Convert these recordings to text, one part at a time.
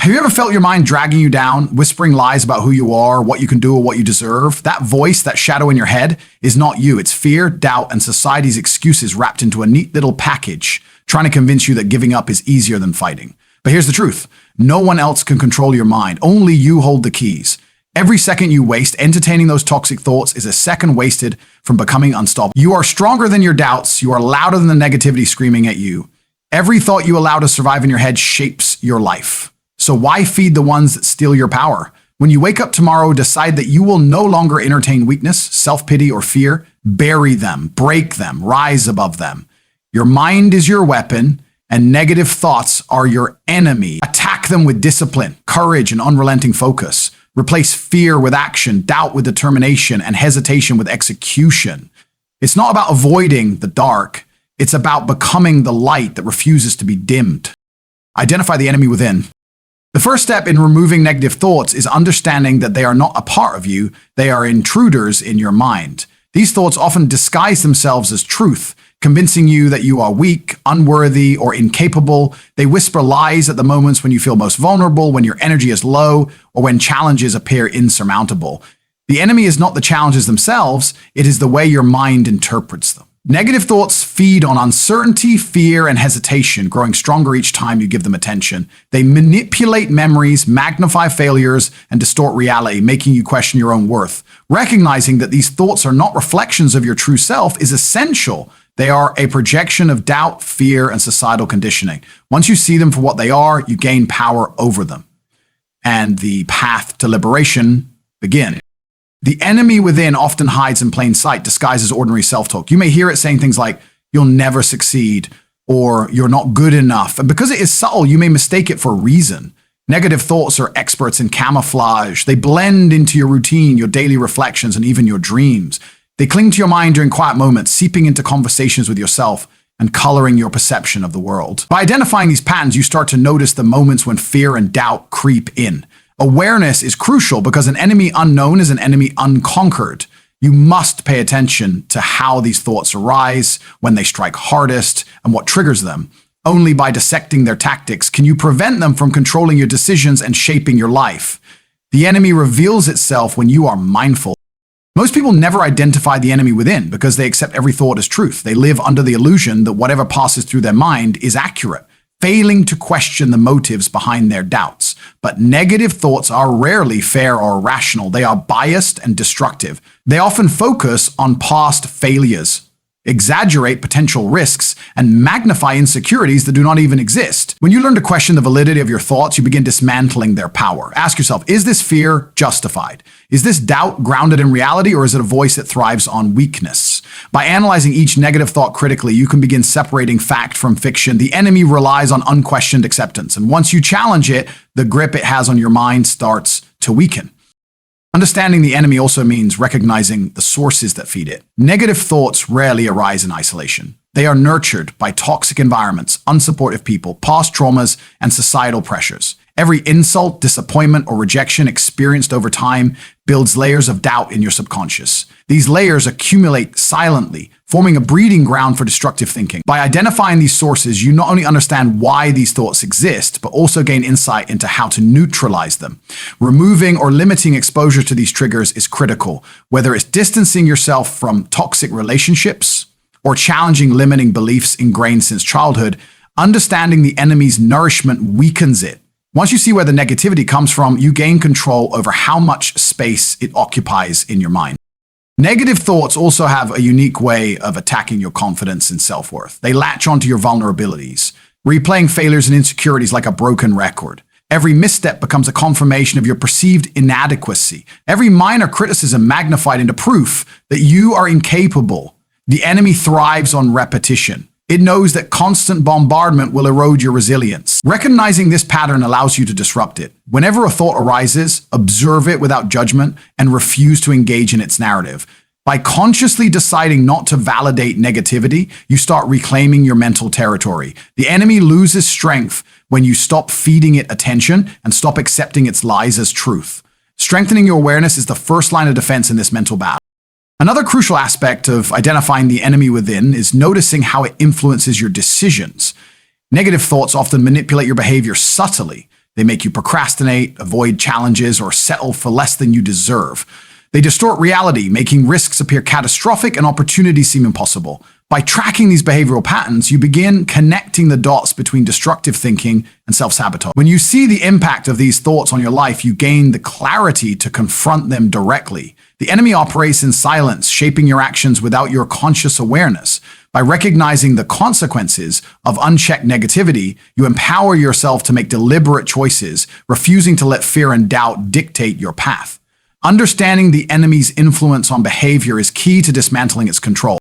Have you ever felt your mind dragging you down, whispering lies about who you are, what you can do, or what you deserve? That voice, that shadow in your head, is not you. It's fear, doubt, and society's excuses wrapped into a neat little package, trying to convince you that giving up is easier than fighting. But here's the truth. No one else can control your mind. Only you hold the keys. Every second you waste entertaining those toxic thoughts is a second wasted from becoming unstoppable. You are stronger than your doubts. You are louder than the negativity screaming at you. Every thought you allow to survive in your head shapes your life. So why feed the ones that steal your power? When you wake up tomorrow, decide that you will no longer entertain weakness, self-pity, or fear. Bury them, break them, rise above them. Your mind is your weapon, and negative thoughts are your enemy. Attack them with discipline, courage, and unrelenting focus. Replace fear with action, doubt with determination, and hesitation with execution. It's not about avoiding the dark. It's about becoming the light that refuses to be dimmed. Identify the enemy within. The first step in removing negative thoughts is understanding that they are not a part of you, they are intruders in your mind. These thoughts often disguise themselves as truth, convincing you that you are weak, unworthy, or incapable. They whisper lies at the moments when you feel most vulnerable, when your energy is low, or when challenges appear insurmountable. The enemy is not the challenges themselves, it is the way your mind interprets them. Negative thoughts feed on uncertainty, fear, and hesitation, growing stronger each time you give them attention. They manipulate memories, magnify failures, and distort reality, making you question your own worth. Recognizing that these thoughts are not reflections of your true self is essential. They are a projection of doubt, fear, and societal conditioning. Once you see them for what they are, you gain power over them. And the path to liberation begins. The enemy within often hides in plain sight, disguised as ordinary self-talk. You may hear it saying things like, "You'll never succeed," or "You're not good enough." And because it is subtle, you may mistake it for a reason. Negative thoughts are experts in camouflage. They blend into your routine, your daily reflections, and even your dreams. They cling to your mind during quiet moments, seeping into conversations with yourself and coloring your perception of the world. By identifying these patterns, you start to notice the moments when fear and doubt creep in. Awareness is crucial because an enemy unknown is an enemy unconquered. You must pay attention to how these thoughts arise, when they strike hardest, and what triggers them. Only by dissecting their tactics can you prevent them from controlling your decisions and shaping your life. The enemy reveals itself when you are mindful. Most people never identify the enemy within because they accept every thought as truth. They live under the illusion that whatever passes through their mind is accurate, failing to question the motives behind their doubts. But negative thoughts are rarely fair or rational. They are biased and destructive. They often focus on past failures, exaggerate potential risks, and magnify insecurities that do not even exist. When you learn to question the validity of your thoughts, you begin dismantling their power. Ask yourself, is this fear justified? Is this doubt grounded in reality, or is it a voice that thrives on weakness? By analyzing each negative thought critically, you can begin separating fact from fiction. The enemy relies on unquestioned acceptance, and once you challenge it, the grip it has on your mind starts to weaken. Understanding the enemy also means recognizing the sources that feed it. Negative thoughts rarely arise in isolation. They are nurtured by toxic environments, unsupportive people, past traumas, and societal pressures. Every insult, disappointment, or rejection experienced over time builds layers of doubt in your subconscious. These layers accumulate silently, forming a breeding ground for destructive thinking. By identifying these sources, you not only understand why these thoughts exist, but also gain insight into how to neutralize them. Removing or limiting exposure to these triggers is critical, whether it's distancing yourself from toxic relationships or challenging limiting beliefs ingrained since childhood. Understanding the enemy's nourishment weakens it. Once you see where the negativity comes from, you gain control over how much space it occupies in your mind. Negative thoughts also have a unique way of attacking your confidence and self-worth. They latch onto your vulnerabilities, replaying failures and insecurities like a broken record. Every misstep becomes a confirmation of your perceived inadequacy. Every minor criticism magnified into proof that you are incapable. The enemy thrives on repetition. It knows that constant bombardment will erode your resilience. Recognizing this pattern allows you to disrupt it. Whenever a thought arises, observe it without judgment and refuse to engage in its narrative. By consciously deciding not to validate negativity, you start reclaiming your mental territory. The enemy loses strength when you stop feeding it attention and stop accepting its lies as truth. Strengthening your awareness is the first line of defense in this mental battle. Another crucial aspect of identifying the enemy within is noticing how it influences your decisions. Negative thoughts often manipulate your behavior subtly. They make you procrastinate, avoid challenges, or settle for less than you deserve. They distort reality, making risks appear catastrophic and opportunities seem impossible. By tracking these behavioral patterns, you begin connecting the dots between destructive thinking and self-sabotage. When you see the impact of these thoughts on your life, you gain the clarity to confront them directly. The enemy operates in silence, shaping your actions without your conscious awareness. By recognizing the consequences of unchecked negativity, you empower yourself to make deliberate choices, refusing to let fear and doubt dictate your path. Understanding the enemy's influence on behavior is key to dismantling its control.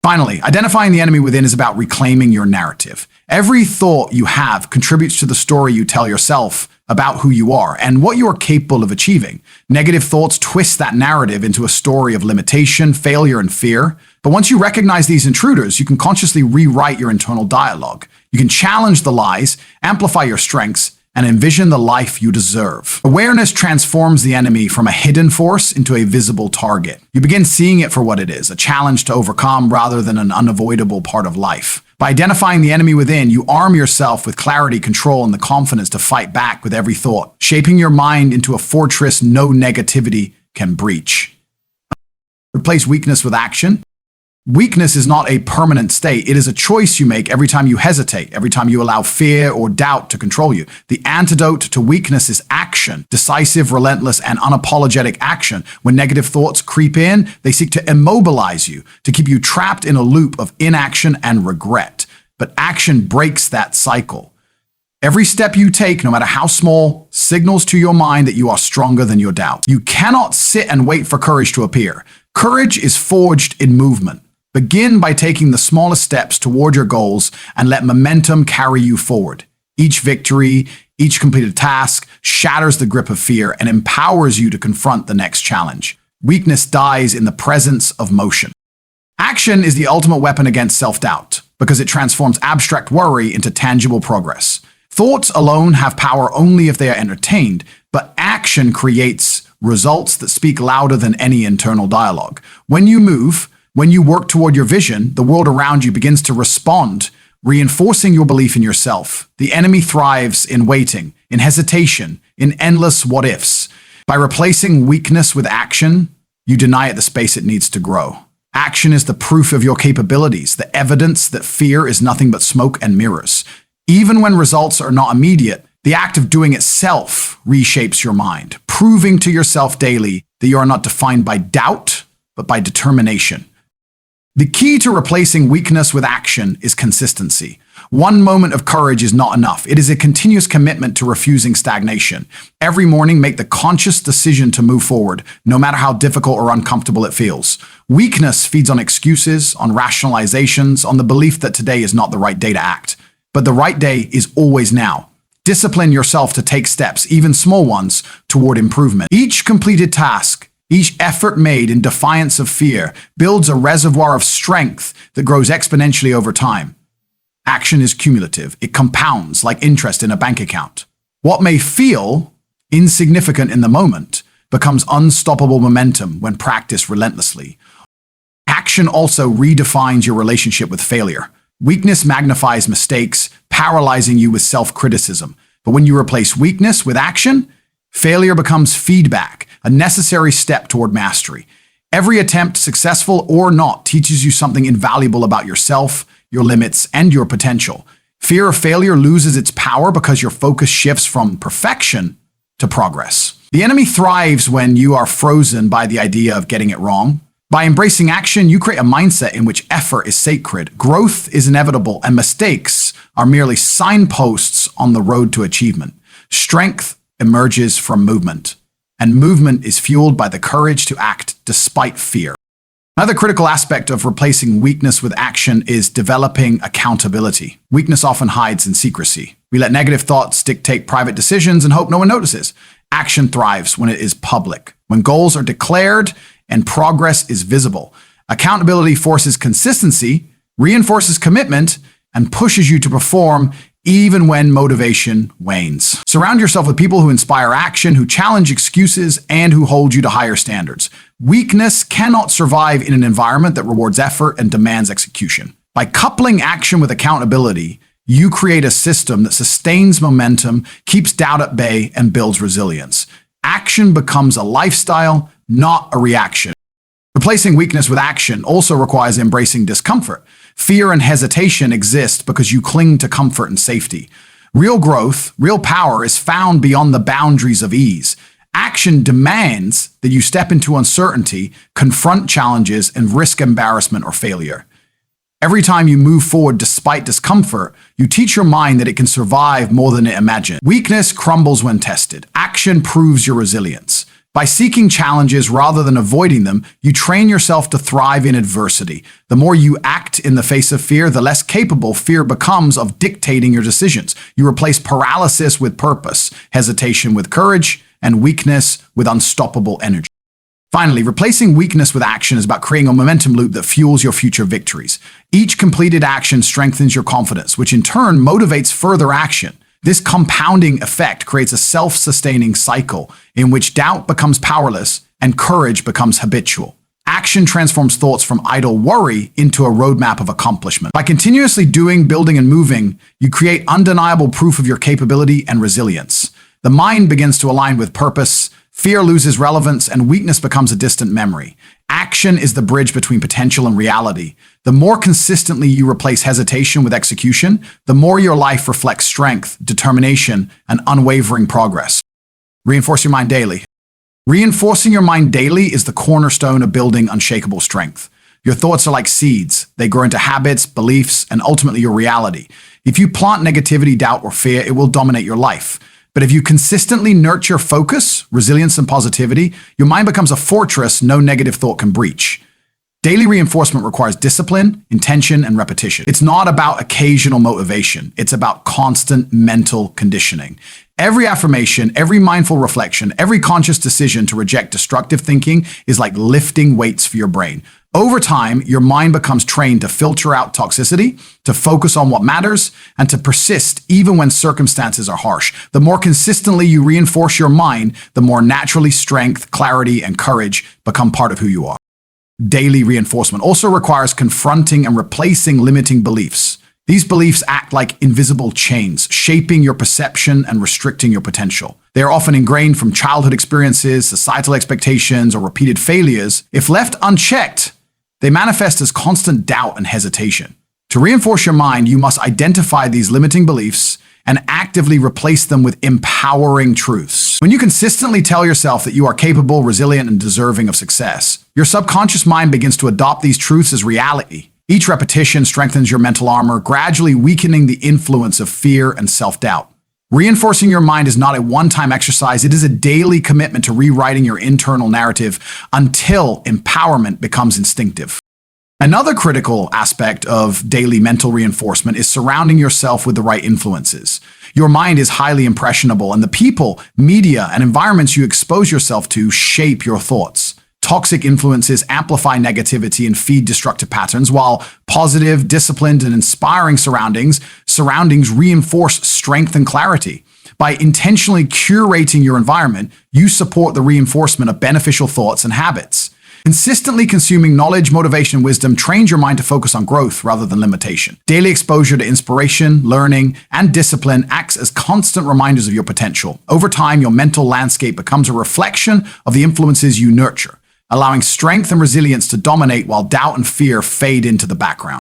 Finally, identifying the enemy within is about reclaiming your narrative. Every thought you have contributes to the story you tell yourself about who you are and what you are capable of achieving. Negative thoughts twist that narrative into a story of limitation, failure, and fear. But once you recognize these intruders, you can consciously rewrite your internal dialogue. You can challenge the lies, amplify your strengths, and envision the life you deserve. Awareness transforms the enemy from a hidden force into a visible target. You begin seeing it for what it is, a challenge to overcome rather than an unavoidable part of life. By identifying the enemy within, you arm yourself with clarity, control, and the confidence to fight back with every thought, shaping your mind into a fortress no negativity can breach. Replace weakness with action. Weakness is not a permanent state. It is a choice you make every time you hesitate, every time you allow fear or doubt to control you. The antidote to weakness is action, decisive, relentless, and unapologetic action. When negative thoughts creep in, they seek to immobilize you, to keep you trapped in a loop of inaction and regret. But action breaks that cycle. Every step you take, no matter how small, signals to your mind that you are stronger than your doubt. You cannot sit and wait for courage to appear. Courage is forged in movement. Begin by taking the smallest steps toward your goals and let momentum carry you forward. Each victory, each completed task shatters the grip of fear and empowers you to confront the next challenge. Weakness dies in the presence of motion. Action is the ultimate weapon against self-doubt because it transforms abstract worry into tangible progress. Thoughts alone have power only if they are entertained, but action creates results that speak louder than any internal dialogue. When you move, when you work toward your vision, the world around you begins to respond, reinforcing your belief in yourself. The enemy thrives in waiting, in hesitation, in endless what-ifs. By replacing weakness with action, you deny it the space it needs to grow. Action is the proof of your capabilities, the evidence that fear is nothing but smoke and mirrors. Even when results are not immediate, the act of doing itself reshapes your mind, proving to yourself daily that you are not defined by doubt, but by determination. The key to replacing weakness with action is consistency. One moment of courage is not enough. It is a continuous commitment to refusing stagnation. Every morning, make the conscious decision to move forward, no matter how difficult or uncomfortable it feels. Weakness feeds on excuses, on rationalizations, on the belief that today is not the right day to act. But the right day is always now. Discipline yourself to take steps, even small ones, toward improvement. Each completed task, each effort made in defiance of fear builds a reservoir of strength that grows exponentially over time. Action is cumulative. It compounds like interest in a bank account. What may feel insignificant in the moment becomes unstoppable momentum when practiced relentlessly. Action also redefines your relationship with failure. Weakness magnifies mistakes, paralyzing you with self-criticism. But when you replace weakness with action, failure becomes feedback, a necessary step toward mastery. Every attempt, successful or not, teaches you something invaluable about yourself, your limits, and your potential. Fear of failure loses its power because your focus shifts from perfection to progress. The enemy thrives when you are frozen by the idea of getting it wrong. By embracing action, you create a mindset in which effort is sacred, growth is inevitable, and mistakes are merely signposts on the road to achievement. Strength emerges from movement, and movement is fueled by the courage to act despite fear. Another critical aspect of replacing weakness with action is developing accountability. Weakness often hides in secrecy. We let negative thoughts dictate private decisions and hope no one notices. Action thrives when it is public, when goals are declared and progress is visible. Accountability forces consistency, reinforces commitment, and pushes you to perform even when motivation wanes. Surround yourself with people who inspire action, who challenge excuses, and who hold you to higher standards. Weakness cannot survive in an environment that rewards effort and demands execution. By coupling action with accountability, You create a system that sustains momentum, keeps doubt at bay, and builds resilience. Action becomes a lifestyle, not a reaction. Replacing weakness with action also requires embracing discomfort. Fear and hesitation exist because you cling to comfort and safety. Real growth, real power is found beyond the boundaries of ease. Action demands that you step into uncertainty, confront challenges, and risk embarrassment or failure. Every time you move forward despite discomfort, you teach your mind that it can survive more than it imagined. Weakness crumbles when tested. Action proves your resilience. By seeking challenges rather than avoiding them, you train yourself to thrive in adversity. The more you act in the face of fear, the less capable fear becomes of dictating your decisions. You replace paralysis with purpose, hesitation with courage, and weakness with unstoppable energy. Finally, replacing weakness with action is about creating a momentum loop that fuels your future victories. Each completed action strengthens your confidence, which in turn motivates further action. This compounding effect creates a self-sustaining cycle in which doubt becomes powerless and courage becomes habitual. Action transforms thoughts from idle worry into a roadmap of accomplishment. By continuously doing, building, and moving, you create undeniable proof of your capability and resilience. The mind begins to align with purpose, fear loses relevance, and weakness becomes a distant memory. Action is the bridge between potential and reality. The more consistently you replace hesitation with execution, the more your life reflects strength, determination, and unwavering progress. Reinforce your mind daily. Reinforcing your mind daily is the cornerstone of building unshakable strength. Your thoughts are like seeds. They grow into habits, beliefs, and ultimately your reality. If you plant negativity, doubt, or fear, it will dominate your life. But if you consistently nurture focus, resilience, and positivity, your mind becomes a fortress no negative thought can breach. Daily reinforcement requires discipline, intention, and repetition. It's not about occasional motivation. It's about constant mental conditioning. Every affirmation, every mindful reflection, every conscious decision to reject destructive thinking is like lifting weights for your brain. Over time, your mind becomes trained to filter out toxicity, to focus on what matters, and to persist even when circumstances are harsh. The more consistently you reinforce your mind, the more naturally strength, clarity, and courage become part of who you are. Daily reinforcement also requires confronting and replacing limiting beliefs. These beliefs act like invisible chains, shaping your perception and restricting your potential. They are often ingrained from childhood experiences, societal expectations, or repeated failures. If left unchecked, they manifest as constant doubt and hesitation. To reinforce your mind, you must identify these limiting beliefs and actively replace them with empowering truths. When you consistently tell yourself that you are capable, resilient, and deserving of success, your subconscious mind begins to adopt these truths as reality. Each repetition strengthens your mental armor, gradually weakening the influence of fear and self-doubt. Reinforcing your mind is not a one-time exercise. It is a daily commitment to rewriting your internal narrative until empowerment becomes instinctive. Another critical aspect of daily mental reinforcement is surrounding yourself with the right influences. Your mind is highly impressionable, and the people, media, and environments you expose yourself to shape your thoughts. Toxic influences amplify negativity and feed destructive patterns, while positive, disciplined, and inspiring surroundings reinforce strength and clarity. By intentionally curating your environment, you support the reinforcement of beneficial thoughts and habits. Consistently consuming knowledge, motivation, and wisdom trains your mind to focus on growth rather than limitation. Daily exposure to inspiration, learning, and discipline acts as constant reminders of your potential. Over time, your mental landscape becomes a reflection of the influences you nurture, allowing strength and resilience to dominate while doubt and fear fade into the background.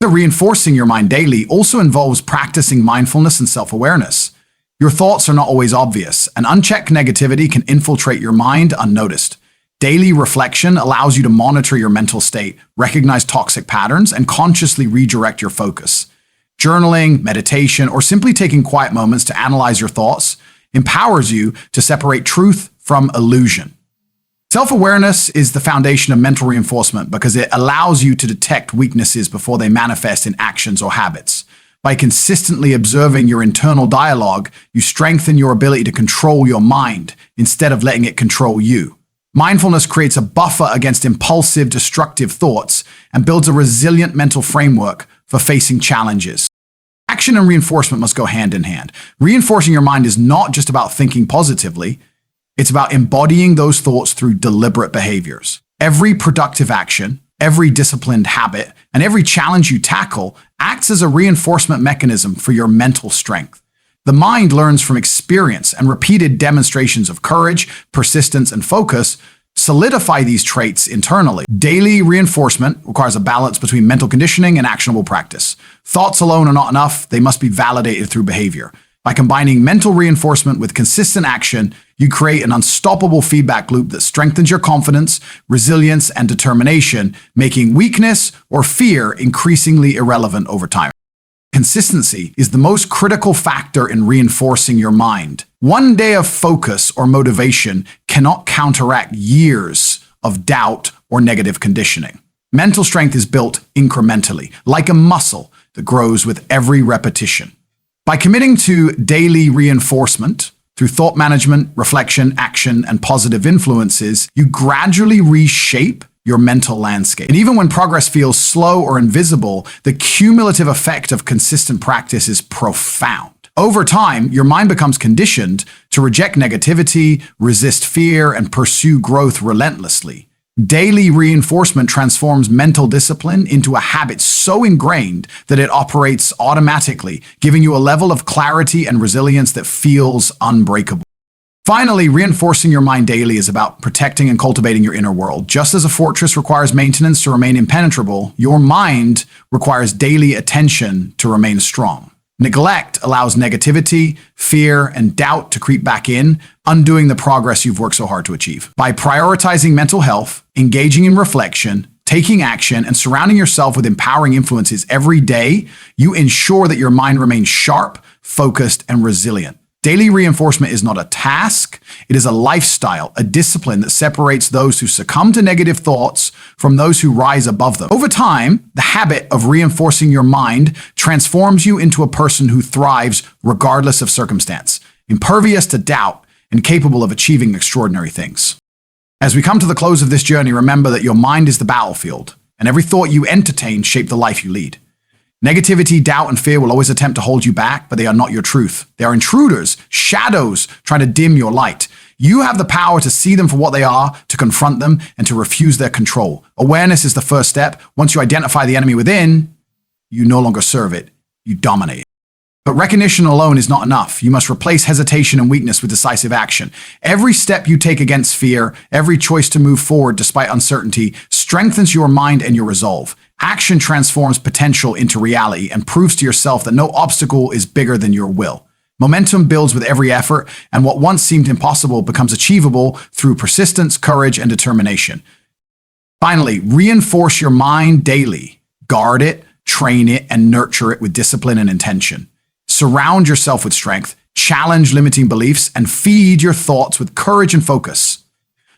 Reinforcing your mind daily also involves practicing mindfulness and self-awareness. Your thoughts are not always obvious, and unchecked negativity can infiltrate your mind unnoticed. Daily reflection allows you to monitor your mental state, recognize toxic patterns, and consciously redirect your focus. Journaling, meditation, or simply taking quiet moments to analyze your thoughts empowers you to separate truth from illusion. Self-awareness is the foundation of mental reinforcement because it allows you to detect weaknesses before they manifest in actions or habits. By consistently observing your internal dialogue, you strengthen your ability to control your mind instead of letting it control you. Mindfulness creates a buffer against impulsive, destructive thoughts and builds a resilient mental framework for facing challenges. Action and reinforcement must go hand in hand. Reinforcing your mind is not just about thinking positively. It's about embodying those thoughts through deliberate behaviors. Every productive action, Every disciplined habit and every challenge you tackle acts as a reinforcement mechanism for your mental strength. The mind learns from experience, and repeated demonstrations of courage, persistence, and focus solidify these traits internally. Daily reinforcement requires a balance between mental conditioning and actionable practice. Thoughts alone are not enough, they must be validated through behavior. By combining mental reinforcement with consistent action, you create an unstoppable feedback loop that strengthens your confidence, resilience, and determination, making weakness or fear increasingly irrelevant over time. Consistency is the most critical factor in reinforcing your mind. One day of focus or motivation cannot counteract years of doubt or negative conditioning. Mental strength is built incrementally, like a muscle that grows with every repetition. By committing to daily reinforcement through thought management, reflection, action, and positive influences, you gradually reshape your mental landscape. And even when progress feels slow or invisible, the cumulative effect of consistent practice is profound. Over time, your mind becomes conditioned to reject negativity, resist fear, and pursue growth relentlessly. Daily reinforcement transforms mental discipline into a habit so ingrained that it operates automatically, giving you a level of clarity and resilience that feels unbreakable. Finally, reinforcing your mind daily is about protecting and cultivating your inner world. Just as a fortress requires maintenance to remain impenetrable, your mind requires daily attention to remain strong. Neglect allows negativity, fear, and doubt to creep back in, undoing the progress you've worked so hard to achieve. By prioritizing mental health, engaging in reflection, taking action, and surrounding yourself with empowering influences every day, you ensure that your mind remains sharp, focused, and resilient. Daily reinforcement is not a task, it is a lifestyle, a discipline that separates those who succumb to negative thoughts from those who rise above them. Over time, the habit of reinforcing your mind transforms you into a person who thrives regardless of circumstance, impervious to doubt, and capable of achieving extraordinary things. As we come to the close of this journey, remember that your mind is the battlefield, and every thought you entertain shapes the life you lead. Negativity, doubt, and fear will always attempt to hold you back, but they are not your truth. They are intruders, shadows trying to dim your light. You have the power to see them for what they are, to confront them, and to refuse their control. Awareness is the first step. Once you identify the enemy within, you no longer serve it, you dominate it. But recognition alone is not enough. You must replace hesitation and weakness with decisive action. Every step you take against fear, every choice to move forward despite uncertainty, strengthens your mind and your resolve. Action transforms potential into reality and proves to yourself that no obstacle is bigger than your will. Momentum builds with every effort, and what once seemed impossible becomes achievable through persistence, courage, and determination. Finally, reinforce your mind daily. Guard it, train it, and nurture it with discipline and intention. Surround yourself with strength, challenge limiting beliefs, and feed your thoughts with courage and focus.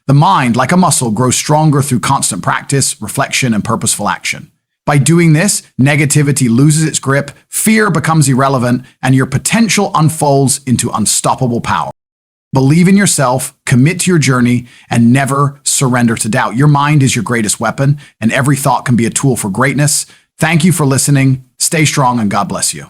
The mind, like a muscle, grows stronger through constant practice, reflection, and purposeful action. By doing this, negativity loses its grip, fear becomes irrelevant, and your potential unfolds into unstoppable power. Believe in yourself, commit to your journey, and never surrender to doubt. Your mind is your greatest weapon, and every thought can be a tool for greatness. Thank you for listening. Stay strong, and God bless you.